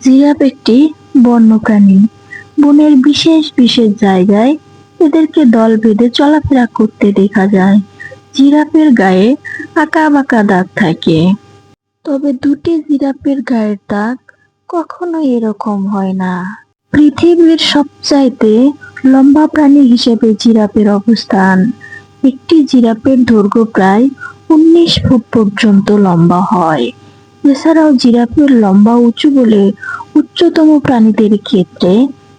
Giraffe একটি বন্যপ্রাণী। বনের বিশেষ বিশেষ জায়গায় এদেরকে দল বেঁধে চলাফেরা করতে দেখা যায়। জিরাফের গায়ে আঁকা বাঁকা দাগ থাকে, তবে দুটি জিরাফের গায়ের দাগ কখনো এরকম হয় না। পৃথিবীর সবচাইতে লম্বা প্রাণী হিসেবে জিরাফের অবস্থান। একটি জিরাফের দৈর্ঘ্য প্রায় 19 ফুট পর্যন্ত লম্বা হয়। এছাড়াও জিরাফের লম্বা উঁচু বলে উচ্চতম প্রাণীদের ক্ষেত্রে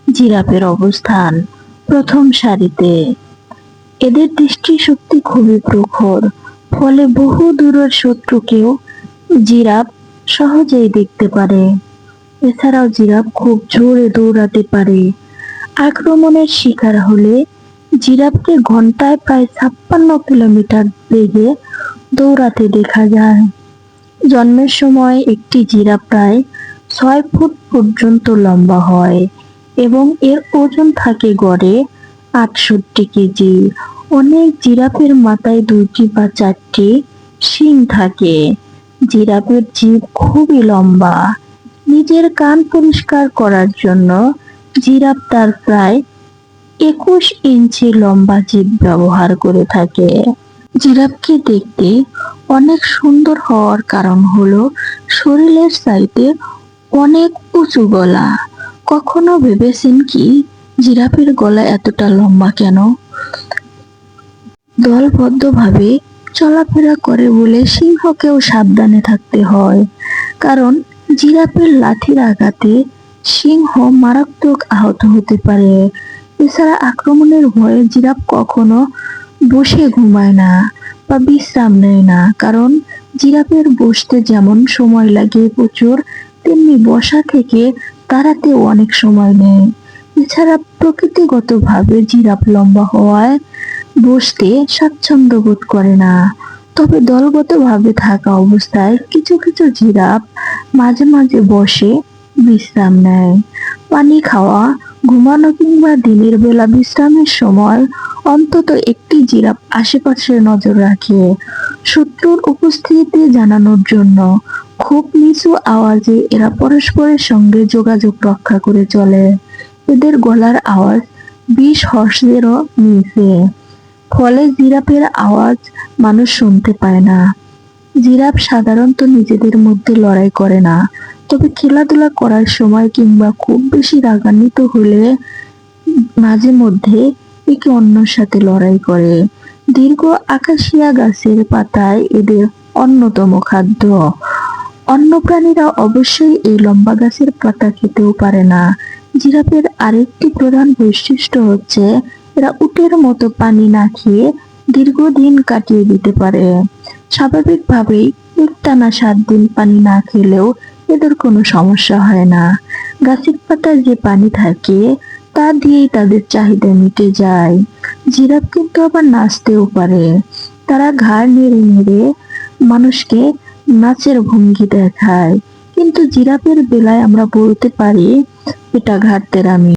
জিরাফের অবস্থান প্রথম সারিতে। এদের দৃষ্টিশক্তি খুবই প্রখর, ফলে বহু দূরের শত্রুকেও জিরাফ সহজেই দেখতে পারে। এছাড়াও জিরাফ খুব জোরে দৌড়াতে পারে। আক্রমণের শিকার হলে জিরাফকে ঘন্টায় প্রায় 56 কিলোমিটার বেগে দৌড়াতে দেখা যায়। জন্মের সময় একটি জিরাফ প্রায় 6 ফুট পর্যন্ত লম্বা হয় এবং এর ওজন থাকে গড়ে 68 কেজি। অনেক জিরাফের মাথায় 2টি বা 4টি শিং থাকে। জিরাফের জিভ খুবই লম্বা। নিজের কান পরিষ্কার করার জন্য জিরাফ তার প্রায় 21 ইঞ্চি লম্বা জিভ ব্যবহার করে থাকে। জিরাফকে দেখতে অনেক সুন্দর হওয়ার কারণ হলো শরীরের চাইতে অনেক উঁচু গলা। কখনো ভেবেছেন কি জিরাফের গলা এতটা লম্বা কেন? দলবদ্ধভাবে চলাফেরা করে বলে সিংহকেও সাবধানে থাকতে হয়, কারণ জিরাফের লাঠির আঘাতে সিংহ মারাত্মক আহত হতে পারে। এছাড়া আক্রমণের ভয়ে জিরাফ কখনো বসে ঘুমায় না বা বিশ্রাম নেয় না, কারণ জিরাফের বসতে যেমন সময় লাগে প্রচুর, তেমনি বসা থেকে দাঁড়াতেও অনেক সময় নেয়। এছাড়া প্রকৃতিগতভাবে জিরাফ লম্বা হওয়ায় বসতে স্বাচ্ছন্দ্য বোধ করে না। তবে দলগতভাবে থাকা অবস্থায় কিছু কিছু জিরাফ মাঝে মাঝে বসে বিশ্রাম নেয়। পানি খাওয়া, ঘুমানো কিংবা দিনের বেলা বিশ্রামের সময় অন্তত একটি জিরাফ আশেপাশে নজর রাখে, শত্রুর উপস্থিতি জানানোর জন্য। খুব নিচু আওয়াজে এরা পরস্পরের সঙ্গে যোগাযোগ রক্ষা করে চলে। এদের গলার আওয়াজ 20 হর্টজেরও নিচে, ফলে জিরাফের আওয়াজ মানুষ শুনতে পায় না। জিরাফ সাধারণত নিজেদের মধ্যে লড়াই করে না, তবে খেলাধুলা করার সময় কিংবা খুব বেশি রাগান্বিত হলে মাঝে মধ্যে একে অন্যের সাথে লড়াই করে। দীর্ঘ আকাশিয়া গাছের পাতায় এদের অন্যতম খাদ্য। অন্য প্রাণীরা অবশ্যই এই লম্বা গাছের পাতা খেতেও পারে না। জিরাফের আরেকটি প্রধান বৈশিষ্ট্য হচ্ছে এরা উটের মতো পানি না খেয়ে দীর্ঘদিন কাটিয়ে দিতে পারে। স্বাভাবিকভাবেই একটানা 7 দিন পানি না খেলেও এদের কোনো সমস্যা হয় না। গাছের পাতায় যে পানি থাকে তা দিয়েই তাদের চাহিদা মিটে যায়। জিরাফ কিন্তু আবার নাচতেও পারে। তারা ঘাড় নেড়ে নেড়ে মানুষকে নাচের ভঙ্গি দেখায়, কিন্তু জিরাফের বেলায় আমরা বলতে পারি এটা ঘাড় তেরামি।